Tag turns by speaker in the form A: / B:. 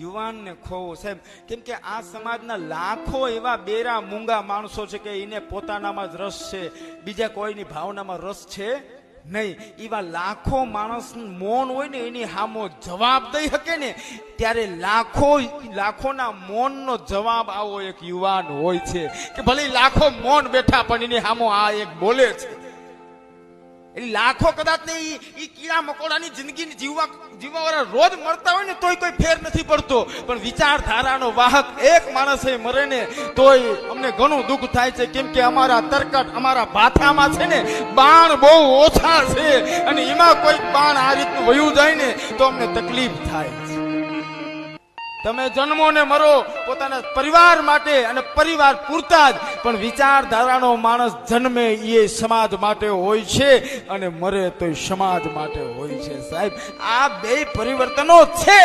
A: યુવાનને ખોવો સાહેબ, કેમ કે આ સમાજના લાખો એવા બેરા મૂંગા માણસો છે કે એને પોતાનામાં જ રસ છે, બીજા કોઈની ભાવનામાં રસ છે નહીં. એવા લાખો માણસ મૌન હોય ને એની સામો જવાબ દઈ શકે ને ત્યારે લાખોના મૌનનો જવાબ આવો એક યુવાન હોય છે કે ભલે લાખો મૌન બેઠા પણ એની સામો આ એક બોલે છે. એટલે લાખો કદાચ ને ઈ કીડા મકોડાની જિંદગી જીવવાવાળા રોજ મળતા હોય ને તોય કોઈ ફેર નથી પડતો, પણ વિચારધારાનો વાહક એક માણસ મરે ને તોય અમને ઘણું દુઃખ થાય છે. કેમ કે અમારા તરકટ અમારા ભાથામાં છે ને બાણ બહુ ઓછા છે, અને એમાં કોઈ બાણ આ રીતનું વયું જાય ને તો અમને તકલીફ થાય છે. તમે જન્મો ને મરો પોતાના પરિવાર માટે અને પરિવાર પૂરતા જ, પણ વિચારધારાનો માણસ જન્મે એ સમાજ માટે હોય છે અને મરે તો સમાજ માટે હોય છે. સાહેબ, આ બે પરિવર્તનો છે.